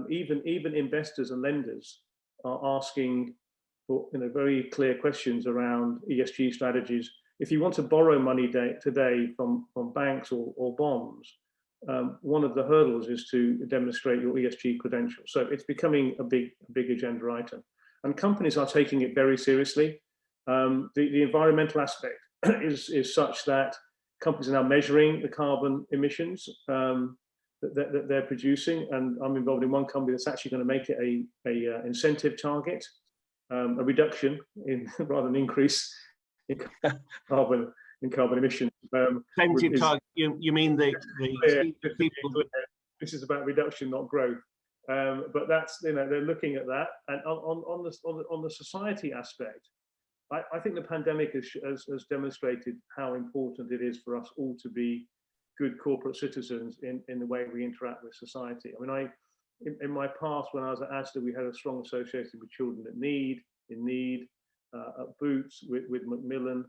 Even investors and lenders are asking for very clear questions around ESG strategies. If you want to borrow money today from banks or bonds, one of the hurdles is to demonstrate your ESG credentials. So it's becoming a big agenda item, and companies are taking it very seriously. The environmental aspect is such that companies are now measuring the carbon emissions that they're producing, and I'm involved in one company that's actually going to make it a incentive target, a reduction in rather than increase in carbon emissions. Incentive target. You mean the people? This is about reduction, not growth. But that's they're looking at that, and on the society aspect, I think the pandemic has demonstrated how important it is for us all to be good corporate citizens in the way we interact with society. I mean, in my past, when I was at Asda, we had a strong association with children in need, at Boots with Macmillan,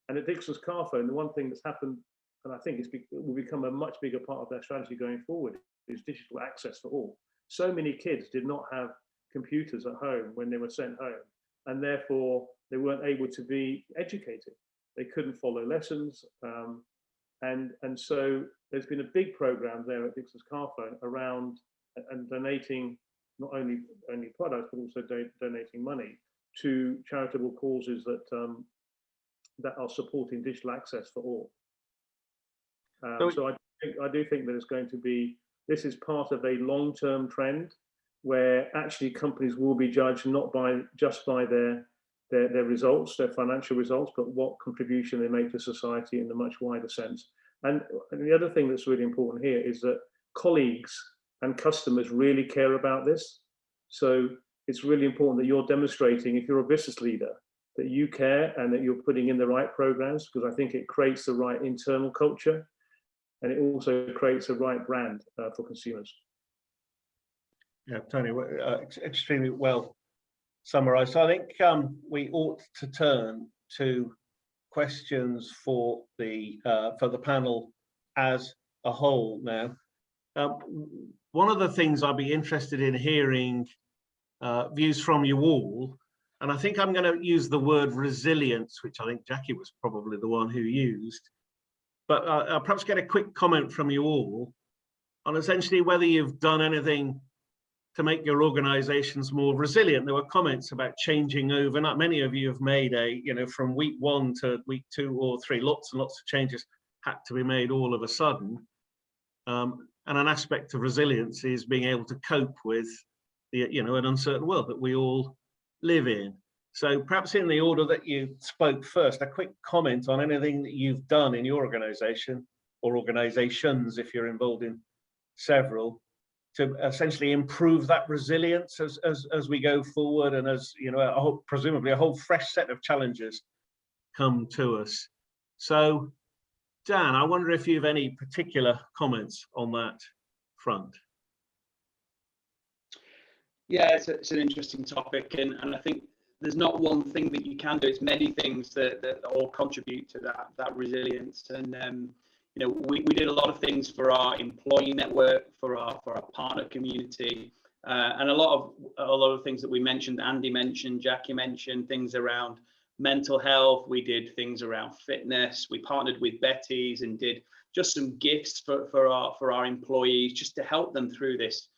and at Dixon's Carphone. The one thing that's happened, and I think it will become a much bigger part of their strategy going forward, is digital access for all. So many kids did not have computers at home when they were sent home, and therefore they weren't able to be educated. They couldn't follow lessons. And so there's been a big program there at Dixon's Carphone around and donating not only products, but also donating money to charitable causes that are supporting digital access for all. So I do think that it's going to be, this is part of a long-term trend where actually companies will be judged not just by their results, their financial results, but what contribution they make to society in a much wider sense. And the other thing that's really important here is that colleagues and customers really care about this. So it's really important that you're demonstrating, if you're a business leader, that you care and that you're putting in the right programs, because I think it creates the right internal culture and it also creates a right brand for consumers. Yeah, Tony, extremely well summarised. So I think we ought to turn to questions for the panel as a whole now. One of the things I'd be interested in hearing views from you all, and I think I'm going to use the word resilience, which I think Jacqui was probably the one who used, but I'll perhaps get a quick comment from you all on essentially whether you've done anything to make your organizations more resilient. There were comments about changing overnight. Many of you have made from week 1 to week 2 or 3, lots and lots of changes had to be made all of a sudden. And an aspect of resilience is being able to cope with an uncertain world that we all live in. So perhaps in the order that you spoke first, a quick comment on anything that you've done in your organization or organizations, if you're involved in several, to essentially improve that resilience as we go forward, and as presumably a whole fresh set of challenges come to us. So Dan, I wonder if you have any particular comments on that front. Yeah, it's an interesting topic, and I think there's not one thing that you can do. It's many things that all contribute to that resilience. And we did a lot of things for our employee network, for our partner community, and a lot of things that we mentioned. Andy mentioned, Jacqui mentioned, things around mental health. We did things around fitness. We partnered with Betty's and did just some gifts for our employees, just to help them through this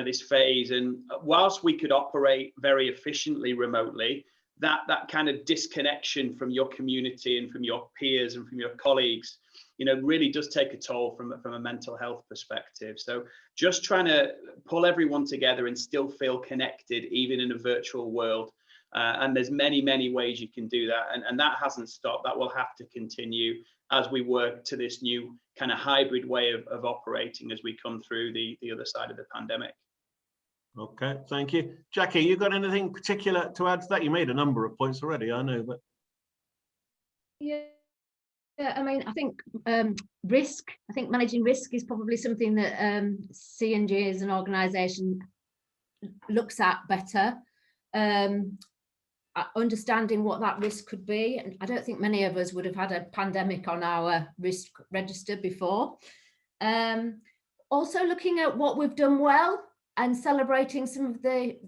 this phase. And whilst we could operate very efficiently remotely, that kind of disconnection from your community and from your peers and from your colleagues, really does take a toll from a mental health perspective. So just trying to pull everyone together and still feel connected, even in a virtual world. And there's many ways you can do that. And that hasn't stopped. That will have to continue as we work to this new kind of hybrid way of operating as we come through the other side of the pandemic. Okay, thank you. Jacqui, you got anything particular to add to that? You made a number of points already, I know, but. Yeah, I mean, I think managing risk is probably something that C&G as an organisation looks at better. Understanding what that risk could be. And I don't think many of us would have had a pandemic on our risk register before. Also looking at what we've done well and celebrating some of the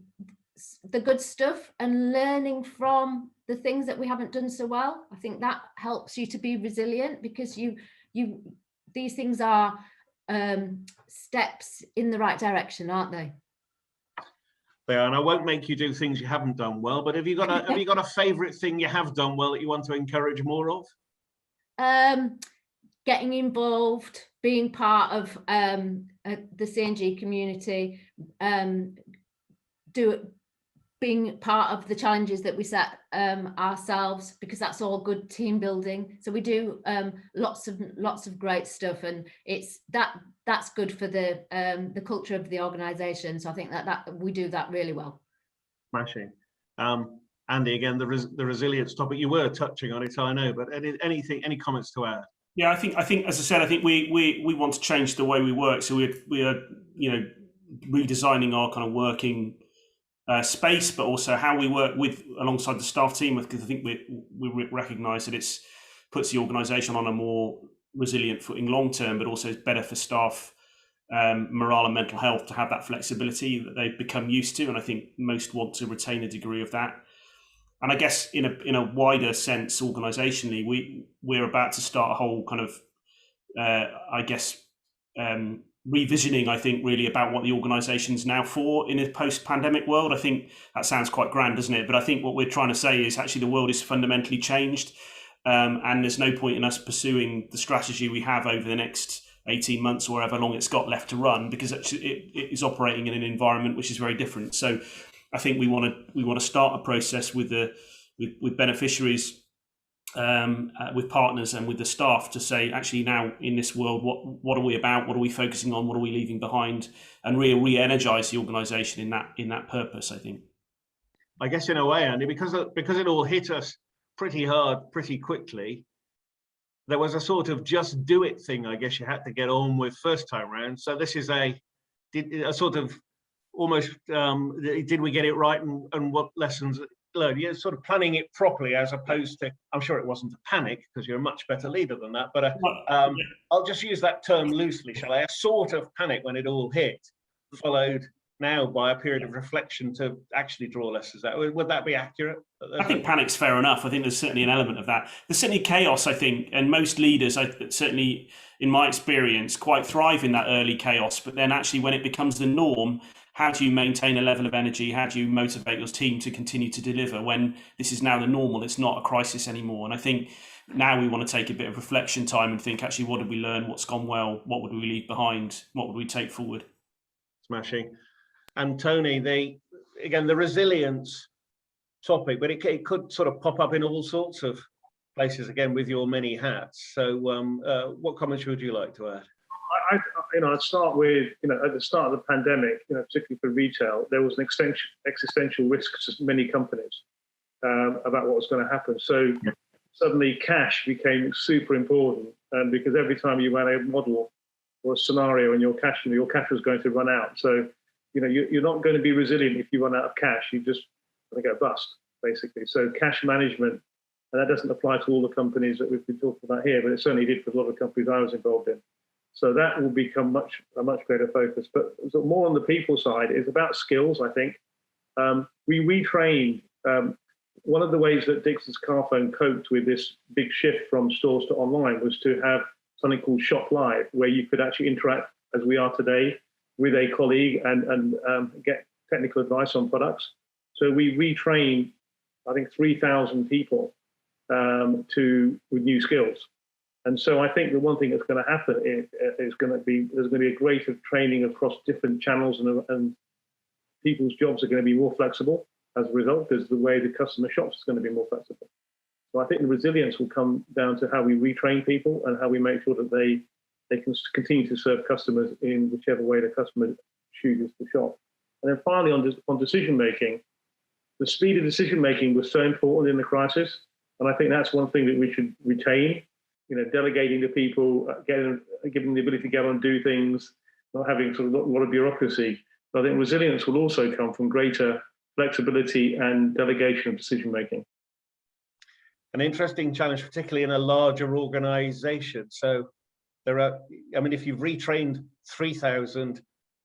good stuff and learning from the things that we haven't done so well. I think that helps you to be resilient, because these things are steps in the right direction, aren't they? They are, and I won't make you do things you haven't done well, but have you got a favourite thing you have done well that you want to encourage more of? Getting involved, being part of the C&G community, being part of the challenges that we set ourselves, because that's all good team building. So we do lots of great stuff, and that's good for the culture of the organisation. So I think that we do that really well. Smashing. Andy, again, the resilience topic, you were touching on it, I know, but any comments to add? Yeah, I think as I said, I think we want to change the way we work. So we are redesigning our kind of working space, but also how we work alongside the staff team, because I think we recognise that it's puts the organisation on a more resilient footing long term, but also it's better for staff morale and mental health to have that flexibility that they've become used to, and I think most want to retain a degree of that. And I guess in a wider sense, organisationally, we're about to start a whole kind of revisioning, I think, really about what the organisation's now for in a post-pandemic world. I think that sounds quite grand, doesn't it? But I think what we're trying to say is actually the world is fundamentally changed, and there's no point in us pursuing the strategy we have over the next 18 months or however long it's got left to run, because it is operating in an environment which is very different. So I think we want to start a process with beneficiaries, with partners and with the staff to say, actually, now in this world, what are we about? What are we focusing on? What are we leaving behind? And re-energize the organisation in that purpose, I think. I guess in a way, Andy, because it all hit us pretty hard pretty quickly. There was a sort of just do it thing, I guess you had to get on with first time round. So this is a sort of almost, did we get it right, and what lessons learned? You're sort of planning it properly, as opposed to, I'm sure it wasn't a panic, because you're a much better leader than that, but I'll just use that term loosely, shall I? A sort of panic when it all hit, followed now by a period of reflection to actually draw lessons out. Would that be accurate? I think panic's fair enough. I think there's certainly an element of that. There's certainly chaos, I think, and most leaders, certainly in my experience, quite thrive in that early chaos. But then actually when it becomes the norm, how do you maintain a level of energy? How do you motivate your team to continue to deliver when this is now the normal? It's not a crisis anymore. And I think now we want to take a bit of reflection time and think, actually, what did we learn? What's gone well? What would we leave behind? What would we take forward? Smashing. And Tony, the resilience topic, but it could sort of pop up in all sorts of places, again, with your many hats. So what comments would you like to add? I'd start with, at the start of the pandemic, particularly for retail, there was an existential risk to many companies about what was going to happen. So suddenly cash became super important, because every time you ran a model or a scenario and your cash was going to run out. So, you're not going to be resilient if you run out of cash. You just going to go bust, basically. So cash management, and that doesn't apply to all the companies that we've been talking about here, but it certainly did for a lot of companies I was involved in. So that will become a much greater focus. But more on the people side, is about skills, I think. We retrained. One of the ways that Dixon's Carphone coped with this big shift from stores to online was to have something called Shop Live, where you could actually interact, as we are today, with a colleague and get technical advice on products. So we retrained, I think, 3,000 people with new skills. And so I think the one thing that's going to happen is there's going to be a greater training across different channels, and people's jobs are going to be more flexible as a result, because the way the customer shops is going to be more flexible. So I think the resilience will come down to how we retrain people and how we make sure that they can continue to serve customers in whichever way the customer chooses to shop. And then finally, on decision making, the speed of decision making was so important in the crisis, and I think that's one thing that we should retain. Delegating to people, giving them the ability to get on and do things, not having sort of a lot of bureaucracy. But I think resilience will also come from greater flexibility and delegation of decision making. An interesting challenge, particularly in a larger organization. So there are, if you've retrained 3,000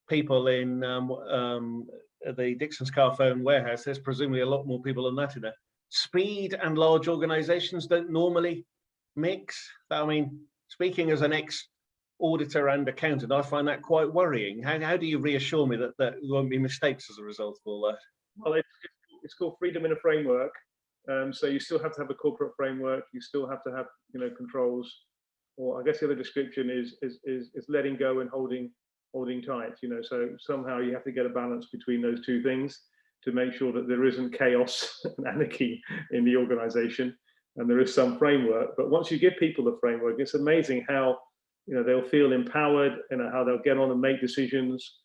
people in the Dixon's Carphone warehouse, there's presumably a lot more people than that in there. Speed and large organizations don't normally mix. Speaking as an ex-auditor and accountant, I find that quite worrying. How do you reassure me that there won't be mistakes as a result of all that? Well, it's called freedom in a framework. So you still have to have a corporate framework. You still have to have controls. Or I guess the other description is letting go and holding tight. So somehow you have to get a balance between those two things to make sure that there isn't chaos and anarchy in the organization. And there is some framework, but once you give people the framework, it's amazing how they'll feel empowered, how they'll get on and make decisions,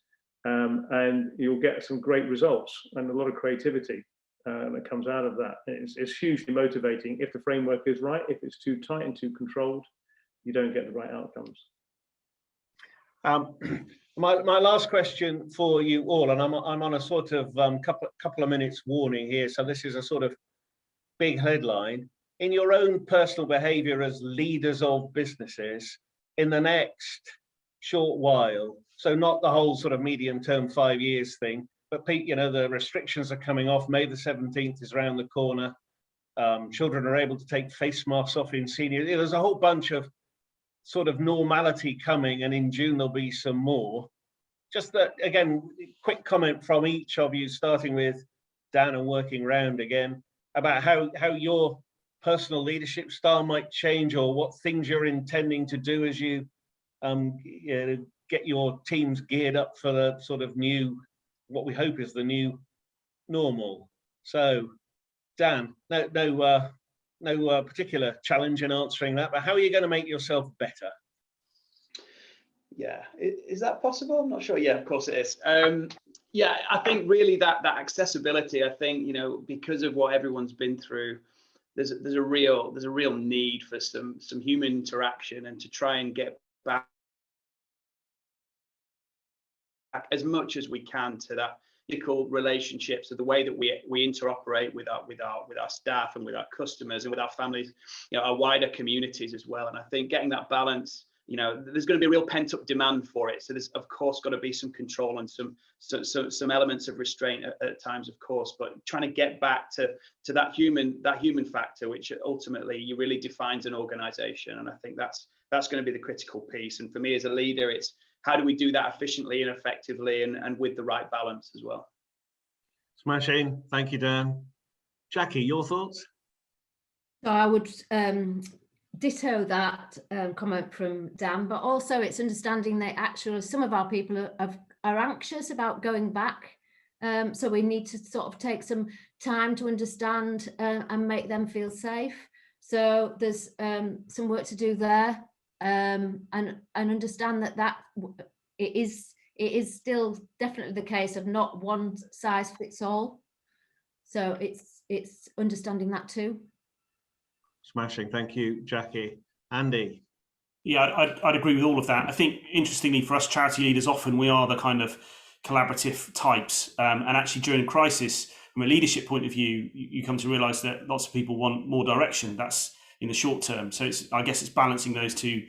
and you'll get some great results and a lot of creativity that comes out of that. It's hugely motivating if the framework is right. If it's too tight and too controlled, you don't get the right outcomes. My last question for you all, and I'm on a sort of couple of minutes warning here, so this is a sort of big headline. In your own personal behavior as leaders of businesses in the next short while, so not the whole sort of medium term 5 years thing, but the restrictions are coming off. May the 17th is around the corner. Children are able to take face masks off in senior. There's a whole bunch of sort of normality coming, and in June there'll be some more. Just that, again, quick comment from each of you, starting with Dan and working round again, about how your personal leadership style might change, or what things you're intending to do as you get your teams geared up for the sort of new, what we hope is the new normal. So, Dan, no particular challenge in answering that, but how are you going to make yourself better? Yeah, is that possible? I'm not sure. Yeah, of course it is. I think really that accessibility, I think, because of what everyone's been through, there's a real need for some human interaction, and to try and get back as much as we can to that critical relationships, of the way that we interoperate with our staff and with our customers and with our families, our wider communities as well. And I think getting that balance, there's going to be a real pent-up demand for it. So there's of course got to be some control and some elements of restraint at times, of course, but trying to get back to that human factor, which ultimately really defines an organization. And I think that's going to be the critical piece. And for me as a leader, it's how do we do that efficiently and effectively, and with the right balance as well. Smashing. Thank you, Dan. Jacqui, your thoughts? So I would ditto that comment from Dan, but also it's understanding that actually some of our people are anxious about going back. So we need to sort of take some time to understand and make them feel safe. So there's some work to do there. And understand that it is still definitely the case of not one size fits all. So it's understanding that too. Smashing. Thank you, Jacqui. Andy? Yeah, I'd agree with all of that. I think, interestingly, for us charity leaders, often we are the kind of collaborative types. And actually during crisis, from a leadership point of view, you come to realise that lots of people want more direction. That's in the short term. So I guess it's balancing those two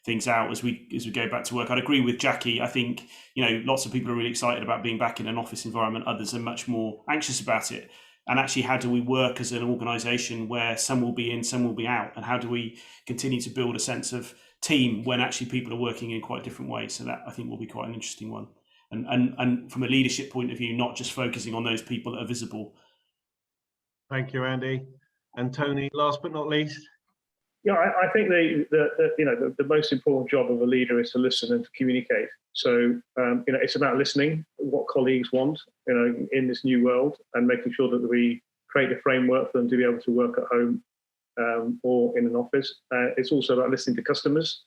things out as we go back to work. I'd agree with Jacqui. I think, lots of people are really excited about being back in an office environment. Others are much more anxious about it. And actually, how do we work as an organisation where some will be in, some will be out? And how do we continue to build a sense of team when actually people are working in quite different ways? So that, I think, will be quite an interesting one. And from a leadership point of view, not just focusing on those people that are visible. Thank you, Andy. And Tony, last but not least. Yeah, I think the most important job of a leader is to listen and to communicate. So it's about listening what colleagues want in this new world, and making sure that we create a framework for them to be able to work at home or in an office. It's also about listening to customers,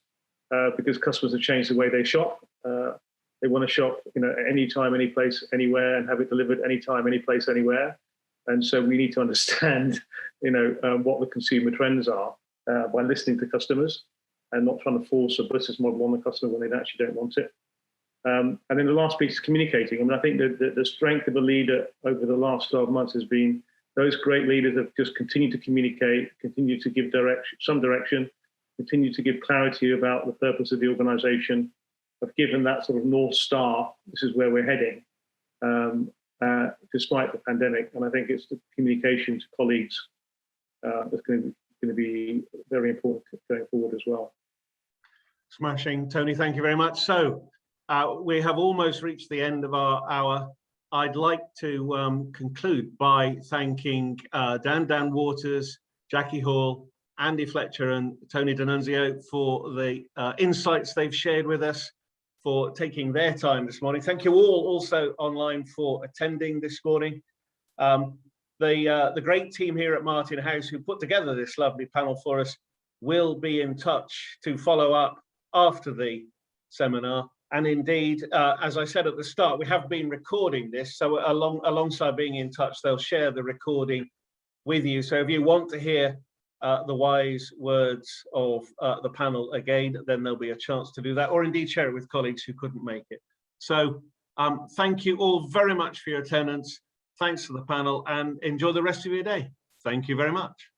because customers have changed the way they shop. They want to shop anytime, any place, anywhere, and have it delivered anytime, any place, anywhere. And so we need to understand what the consumer trends are. By listening to customers and not trying to force a business model on the customer when they actually don't want it. And then the last piece is communicating. I mean, I think that the strength of a leader over the last 12 months has been those great leaders have just continued to communicate, continued to give some direction, continue to give clarity about the purpose of the organization, have given that sort of North Star, this is where we're heading, despite the pandemic. And I think it's the communication to colleagues that's going to be very important going forward as well. Smashing. Tony, thank you very much. So we have almost reached the end of our hour. I'd like to conclude by thanking Dan Waters, Jacqui Hall, Andy Fletcher and Tony DeNunzio for the insights they've shared with us, for taking their time this morning. Thank you all also online for attending this morning. The great team here at Martin House who put together this lovely panel for us will be in touch to follow up after the seminar. And indeed, as I said at the start, we have been recording this. So alongside being in touch, they'll share the recording with you. So if you want to hear the wise words of the panel again, then there'll be a chance to do that, or indeed share it with colleagues who couldn't make it. So thank you all very much for your attendance. Thanks to the panel, and enjoy the rest of your day. Thank you very much.